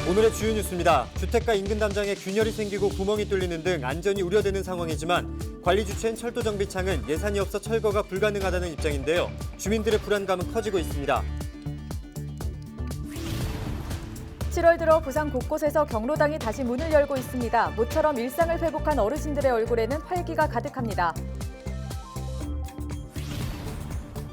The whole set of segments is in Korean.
오늘의 주요 뉴스입니다. 주택가 인근 담장에 균열이 생기고 구멍이 뚫리는 등 안전이 우려되는 상황이지만 관리 주체인 철도정비창은 예산이 없어 철거가 불가능하다는 입장인데요. 주민들의 불안감은 커지고 있습니다. 7월 들어 부산 곳곳에서 경로당이 다시 문을 열고 있습니다. 모처럼 일상을 회복한 어르신들의 얼굴에는 활기가 가득합니다.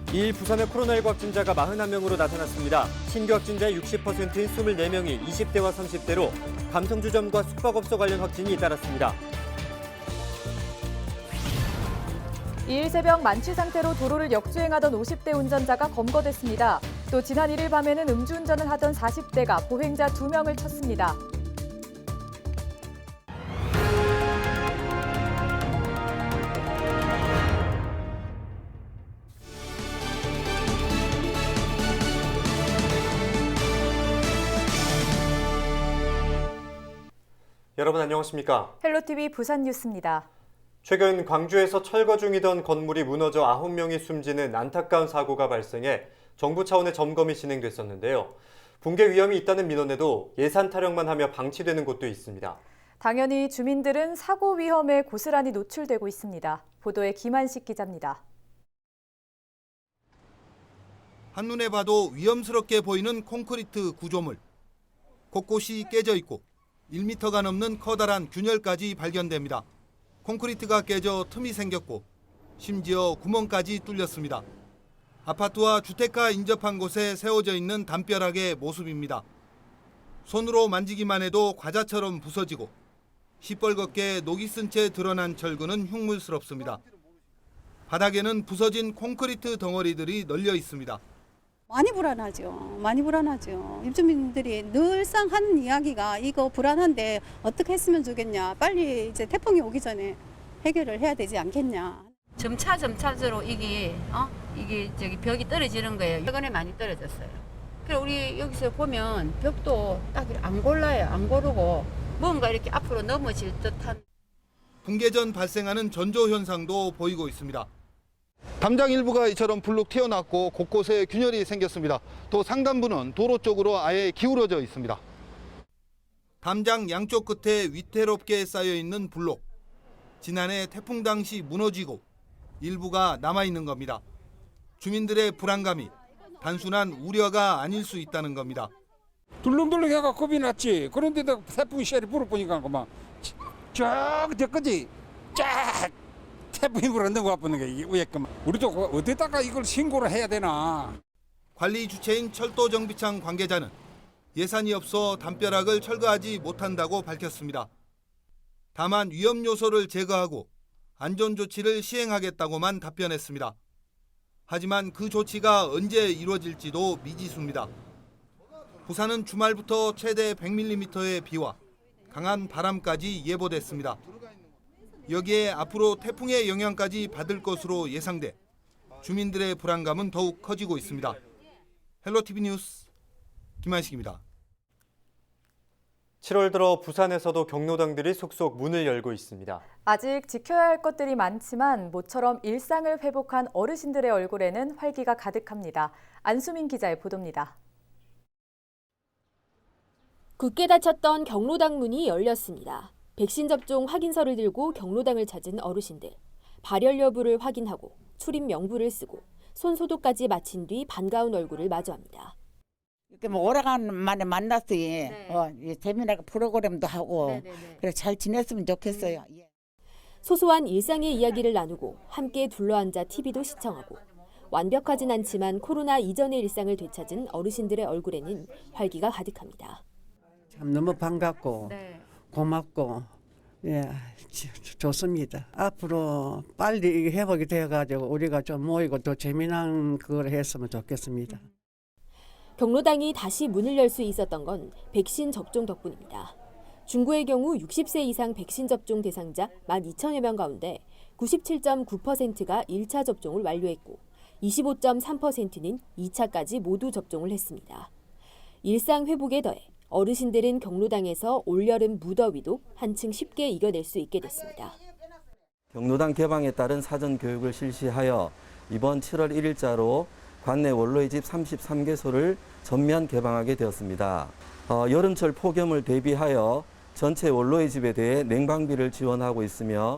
2일 부산의 코로나19 확진자가 41명으로 나타났습니다. 신규 확진자의 60%인 24명이 20대와 30대로 감성주점과 숙박업소 관련 확진이 잇따랐습니다. 2일 새벽 만취 상태로 도로를 역주행하던 50대 운전자가 검거됐습니다. 또 지난 1일 밤에는 음주운전을 하던 40대가 보행자 2명을 쳤습니다. 여러분 안녕하십니까? 헬로티비 부산 뉴스입니다. 최근 광주에서 철거 중이던 건물이 무너져 9명이 숨지는 안타까운 사고가 발생해 정부 차원의 점검이 진행됐었는데요. 붕괴 위험이 있다는 민원에도 예산 타령만 하며 방치되는 곳도 있습니다. 당연히 주민들은 사고 위험에 고스란히 노출되고 있습니다. 보도에 김한식 기자입니다. 한눈에 봐도 위험스럽게 보이는 콘크리트 구조물. 곳곳이 깨져 있고 1m가 넘는 커다란 균열까지 발견됩니다. 콘크리트가 깨져 틈이 생겼고 심지어 구멍까지 뚫렸습니다. 아파트와 주택가 인접한 곳에 세워져 있는 담벼락의 모습입니다. 손으로 만지기만 해도 과자처럼 부서지고 시뻘겋게 녹이 쓴 채 드러난 철근은 흉물스럽습니다. 바닥에는 부서진 콘크리트 덩어리들이 널려 있습니다. 많이 불안하죠. 많이 불안하죠. 입주민들이 늘상 하는 이야기가 이거 불안한데 어떻게 했으면 좋겠냐. 빨리 이제 태풍이 오기 전에 해결을 해야 되지 않겠냐. 점차적으로 이게 저기 벽이 떨어지는 거예요. 최근에 많이 떨어졌어요. 그래서 우리 여기서 보면 벽도 딱 안 골라요. 안 고르고 뭔가 이렇게 앞으로 넘어질 듯한. 붕괴 전 발생하는 전조 현상도 보이고 있습니다. 담장 일부가 이처럼 불룩 튀어나왔고 곳곳에 균열이 생겼습니다. 또 상단부는 도로 쪽으로 아예 기울어져 있습니다. 담장 양쪽 끝에 위태롭게 쌓여 있는 블록. 지난해 태풍 당시 무너지고 일부가 남아있는 겁니다. 주민들의 불안감이 단순한 우려가 아닐 수 있다는 겁니다. 둘렁둘렁 해가 겁이 났지. 그런데도 태풍이 쉐리 불어보니까 그만 쫙 됐거지. 쫙 태풍이 불었는 거 같은 게 이게 왜끔 우리도 어디다가 이걸 신고를 해야 되나. 관리 주체인 철도정비창 관계자는 예산이 없어 담벼락을 철거하지 못한다고 밝혔습니다. 다만 위험 요소를 제거하고 안전 조치를 시행하겠다고만 답변했습니다. 하지만 그 조치가 언제 이루어질지도 미지수입니다. 부산은 주말부터 최대 100mm의 비와 강한 바람까지 예보됐습니다. 여기에 앞으로 태풍의 영향까지 받을 것으로 예상돼 주민들의 불안감은 더욱 커지고 있습니다. 헬로티비 뉴스 김한식입니다. 7월 들어 부산에서도 경로당들이 속속 문을 열고 있습니다. 아직 지켜야 할 것들이 많지만 모처럼 일상을 회복한 어르신들의 얼굴에는 활기가 가득합니다. 안수민 기자의 보도입니다. 굳게 닫혔던 경로당 문이 열렸습니다. 백신 접종 확인서를 들고 경로당을 찾은 어르신들. 발열 여부를 확인하고 출입 명부를 쓰고 손 소독까지 마친 뒤 반가운 얼굴을 마주합니다. 이렇게 뭐 오래간만에 만났어요. 네. 재미나게 프로그램도 하고 네네네. 그래 잘 지냈으면 좋겠어요. 소소한 일상의 이야기를 나누고 함께 둘러앉아 TV도 시청하고 완벽하진 않지만 코로나 이전의 일상을 되찾은 어르신들의 얼굴에는 활기가 가득합니다. 참 너무 반갑고 고맙고 좋습니다. 앞으로 빨리 회복이 되어가지고 우리가 좀 모이고 더 재미난 그걸 했으면 좋겠습니다. 경로당이 다시 문을 열 수 있었던 건 백신 접종 덕분입니다. 중구의 경우 60세 이상 백신 접종 대상자 12,000여 명 가운데 97.9%가 1차 접종을 완료했고 25.3%는 2차까지 모두 접종을 했습니다. 일상 회복에 더해 어르신들은 경로당에서 올여름 무더위도 한층 쉽게 이겨낼 수 있게 됐습니다. 경로당 개방에 따른 사전 교육을 실시하여 이번 7월 1일자로 관내 원로의 집 33개소를 전면 개방하게 되었습니다. 여름철 폭염을 대비하여 전체 원로의 집에 대해 냉방비를 지원하고 있으며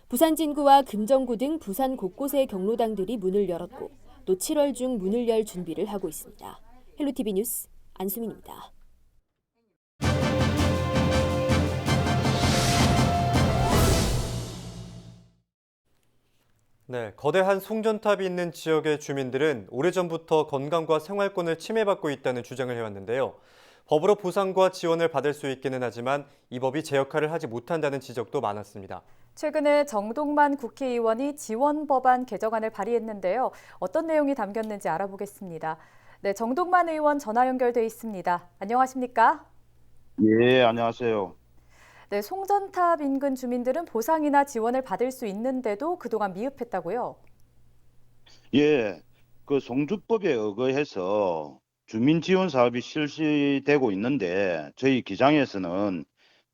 부산 진구와 금정구 등 부산 곳곳의 경로당들이 문을 열었고 또 7월 중 문을 열 준비를 하고 있습니다. 헬로티비 뉴스 안수민입니다. 네, 거대한 송전탑이 있는 지역의 주민들은 오래전부터 건강과 생활권을 침해받고 있다는 주장을 해왔는데요. 법으로 보상과 지원을 받을 수 있기는 하지만 이 법이 제 역할을 하지 못한다는 지적도 많았습니다. 최근에 정동만 국회의원이 지원 법안 개정안을 발의했는데요. 어떤 내용이 담겼는지 알아보겠습니다. 네, 정동만 의원 전화 연결돼 있습니다. 안녕하십니까? 예, 안녕하세요. 네, 송전탑 인근 주민들은 보상이나 지원을 받을 수 있는데도 그동안 미흡했다고요? 예, 그 송주법에 의거해서 주민 지원 사업이 실시되고 있는데 저희 기장에서는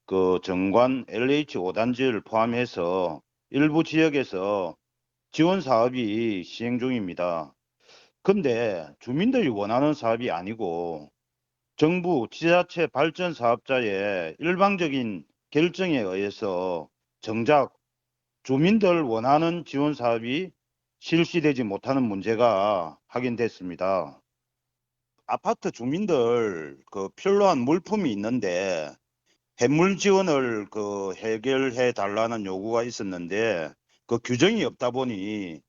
그 정관 LH 5단지를 포함해서 일부 지역에서 지원 사업이 시행 중입니다. 근데 주민들이 원하는 사업이 아니고 정부 지자체 발전 사업자의 일방적인 결정에 의해서 정작 주민들 원하는 지원 사업이 실시되지 못하는 문제가 확인됐습니다. 아파트 주민들 그 필요한 물품이 있는데 해물 지원을 그 해결해 달라는 요구가 있었는데 그 규정이 없다 보니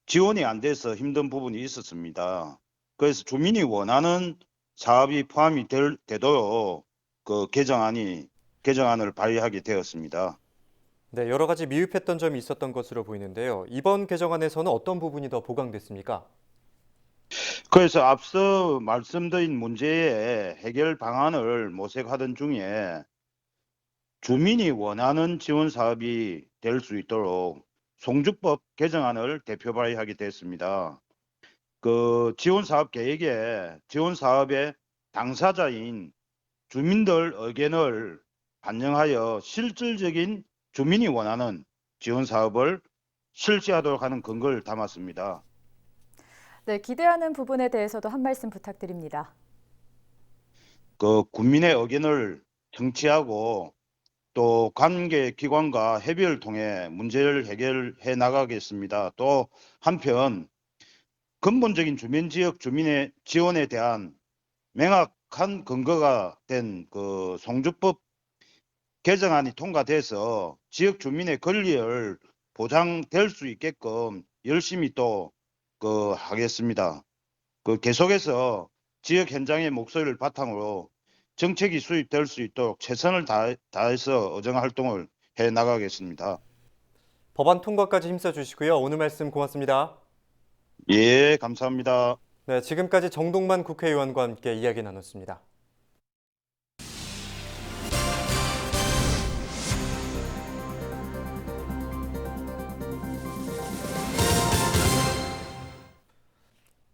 지원이 안 돼서 힘든 부분이 있었습니다. 그래서 주민이 원하는 사업이 포함이 되도록 그 개정안을 발의하게 되었습니다. 네, 여러 가지 미흡했던 점이 있었던 것으로 보이는데요. 이번 개정안에서는 어떤 부분이 더 보강됐습니까? 그래서 앞서 말씀드린 문제의 해결 방안을 모색하던 중에 주민이 원하는 지원 사업이 될 수 있도록 송주법 개정안을 대표 발의하게 됐습니다. 그 지원 사업 계획에 지원 사업의 당사자인 주민들 의견을 반영하여 실질적인 주민이 원하는 지원 사업을 실시하도록 하는 근거를 담았습니다. 네, 기대하는 부분에 대해서도 한 말씀 부탁드립니다. 그 국민의 의견을 청취하고 또 관계 기관과 협의를 통해 문제를 해결해 나가겠습니다. 또 한편 근본적인 주민 지역 주민의 지원에 대한 명확한 근거가 된 그 송주법 개정안이 통과돼서 지역 주민의 권리를 보장될 수 있게끔 열심히 또 하겠습니다. 계속해서 지역 현장의 목소리를 바탕으로 정책이 수립될 수 있도록 최선을 다해서 의정 활동을 해 나가겠습니다. 법안 통과까지 힘써주시고요. 오늘 말씀 고맙습니다. 예, 감사합니다. 네, 지금까지 정동만 국회의원과 함께 이야기 나눴습니다.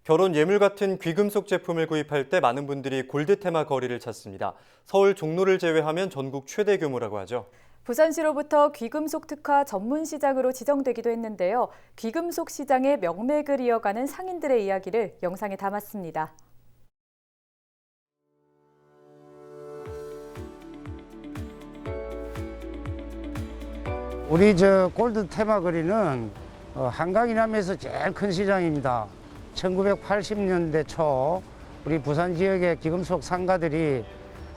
결혼 예물 같은 귀금속 제품을 구입할 때 많은 분들이 골드테마 거리를 찾습니다. 서울 종로를 제외하면 전국 최대 규모라고 하죠. 부산시로부터 귀금속 특화 전문 시장으로 지정되기도 했는데요. 귀금속 시장의 명맥을 이어가는 상인들의 이야기를 영상에 담았습니다. 우리 골드 테마 거리는 한강 이남에서 제일 큰 시장입니다. 1980년대 초 우리 부산 지역의 귀금속 상가들이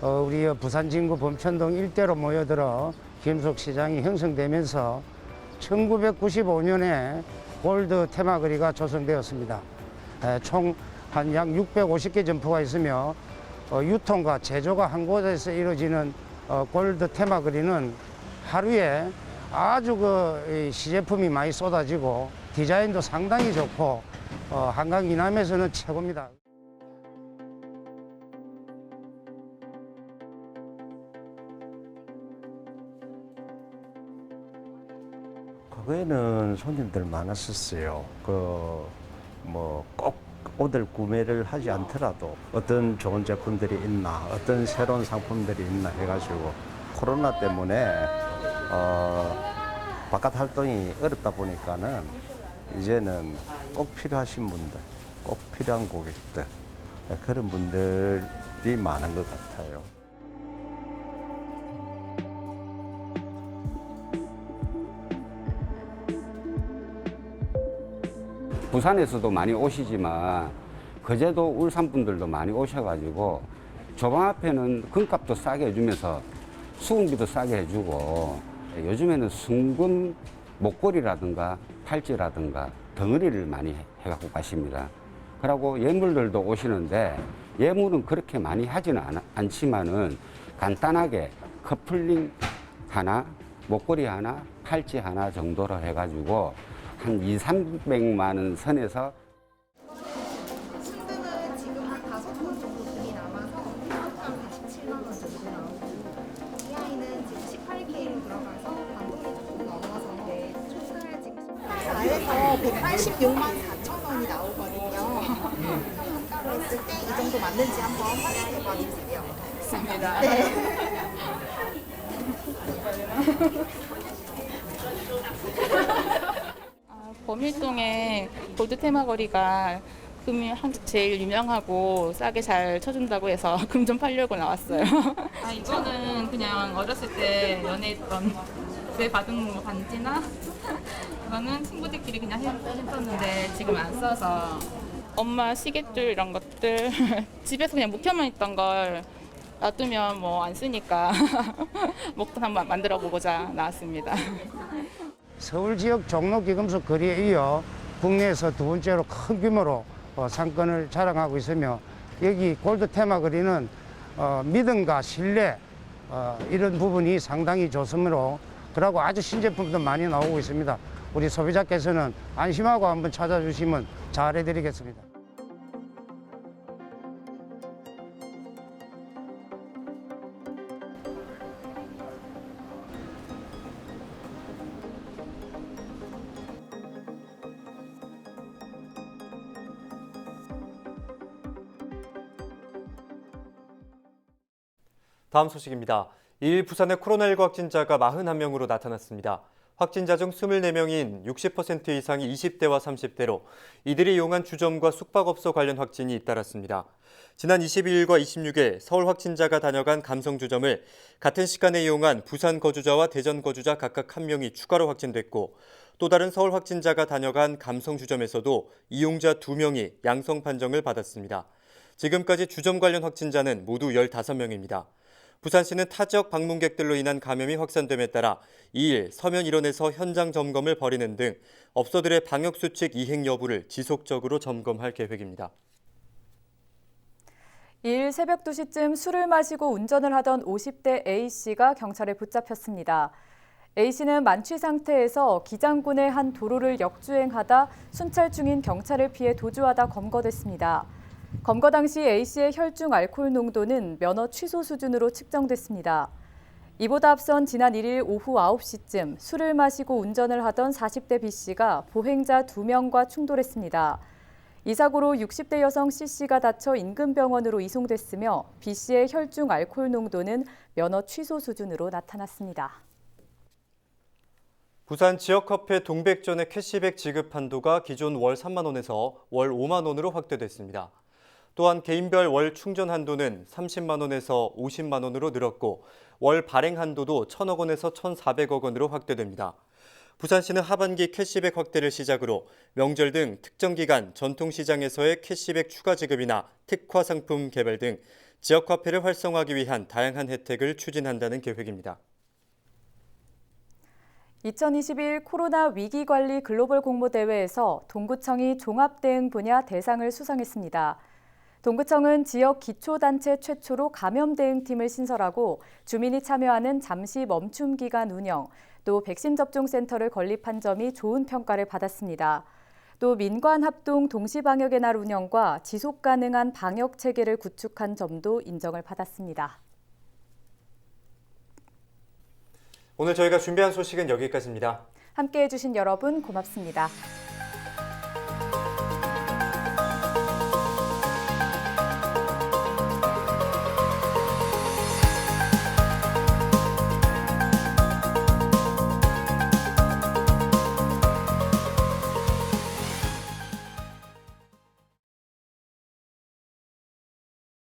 우리 부산 진구 범천동 일대로 모여들어 귀금속 시장이 형성되면서 1995년에 골드 테마거리가 조성되었습니다. 총 한 약 650개 점포가 있으며 유통과 제조가 한 곳에서 이루어지는 골드 테마거리는 하루에 아주 시제품이 많이 쏟아지고 디자인도 상당히 좋고 한강 이남에서는 최고입니다. 과거에는 손님들 많았었어요. 꼭 옷을 구매를 하지 않더라도 어떤 좋은 제품들이 있나, 어떤 새로운 상품들이 있나 해가지고 코로나 때문에 바깥 활동이 어렵다 보니까는 이제는 꼭 필요하신 분들, 꼭 필요한 고객들, 그런 분들이 많은 것 같아요. 부산에서도 많이 오시지만 거제도 울산 분들도 많이 오셔가지고 조방 앞에는 금값도 싸게 해주면서 수금비도 싸게 해주고, 요즘에는 순금 목걸이라든가 팔찌라든가 덩어리를 많이 해갖고 가십니다. 그리고 예물들도 오시는데 예물은 그렇게 많이 하지는 않지만은 간단하게 커플링 하나, 목걸이 하나, 팔찌 하나 정도로 해가지고 한 200~300만 원 선에서. 순금은 지금 한 5번 정도 금이 남아서 한 47만 원 정도 나오고, 이 아이는 지금 18K로 들어가서 반동이 조금 넘어서인데 총을 지금 안에서 186만 4천 원이 나오거든요. 평가로 했을 때 이 정도 맞는지 한번 확인해 봐 주세요. 있습니다. 네. 범일동의 골드 테마거리가 금이 한국 제일 유명하고 싸게 잘 쳐준다고 해서 금 좀 팔려고 나왔어요. 이거는 그냥 어렸을 때 연애했던 그때 받은 반지나 이거는 친구들끼리 그냥 했었는데 지금 안 써서 엄마 시계줄 이런 것들 집에서 그냥 묵혀만 있던 걸 놔두면 뭐 안 쓰니까 목돈 한번 만들어 보고자 나왔습니다. 서울 지역 종로 기금속 거리에 이어 국내에서 두 번째로 큰 규모로 상권을 자랑하고 있으며, 여기 골드 테마 거리는 믿음과 신뢰 이런 부분이 상당히 좋으므로 그러고 아주 신제품도 많이 나오고 있습니다. 우리 소비자께서는 안심하고 한번 찾아주시면 잘해드리겠습니다. 다음 소식입니다. 2일 부산의 코로나19 확진자가 41명으로 나타났습니다. 확진자 중 24명인 60% 이상이 20대와 30대로 이들이 이용한 주점과 숙박업소 관련 확진이 잇따랐습니다. 지난 22일과 26일 서울 확진자가 다녀간 감성주점을 같은 시간에 이용한 부산 거주자와 대전 거주자 각각 1명이 추가로 확진됐고, 또 다른 서울 확진자가 다녀간 감성주점에서도 이용자 2명이 양성 판정을 받았습니다. 지금까지 주점 관련 확진자는 모두 15명입니다. 부산시는 타 지역 방문객들로 인한 감염이 확산됨에 따라 2일 서면 일원에서 현장 점검을 벌이는 등 업소들의 방역수칙 이행 여부를 지속적으로 점검할 계획입니다. 2일 새벽 2시쯤 술을 마시고 운전을 하던 50대 A씨가 경찰에 붙잡혔습니다. A씨는 만취 상태에서 기장군의 한 도로를 역주행하다 순찰 중인 경찰을 피해 도주하다 검거됐습니다. 검거 당시 A씨의 혈중 알코올 농도는 면허 취소 수준으로 측정됐습니다. 이보다 앞선 지난 1일 오후 9시쯤 술을 마시고 운전을 하던 40대 B씨가 보행자 2명과 충돌했습니다. 이 사고로 60대 여성 C씨가 다쳐 인근 병원으로 이송됐으며 B씨의 혈중 알코올 농도는 면허 취소 수준으로 나타났습니다. 부산 지역화폐 동백전의 캐시백 지급 한도가 기존 월 3만 원에서 월 5만 원으로 확대됐습니다. 또한 개인별 월 충전 한도는 30만 원에서 50만 원으로 늘었고, 월 발행 한도도 1,000억 원에서 1,400억 원으로 확대됩니다. 부산시는 하반기 캐시백 확대를 시작으로 명절 등 특정 기간 전통시장에서의 캐시백 추가 지급이나 특화 상품 개발 등 지역화폐를 활성화하기 위한 다양한 혜택을 추진한다는 계획입니다. 2021 코로나 위기관리 글로벌 공모대회에서 동구청이 종합대응 분야 대상을 수상했습니다. 동구청은 지역 기초단체 최초로 감염대응팀을 신설하고 주민이 참여하는 잠시 멈춤 기간 운영, 또 백신 접종 센터를 건립한 점이 좋은 평가를 받았습니다. 또 민관 합동 동시방역의 날 운영과 지속 가능한 방역 체계를 구축한 점도 인정을 받았습니다. 오늘 저희가 준비한 소식은 여기까지입니다. 함께해 주신 여러분 고맙습니다.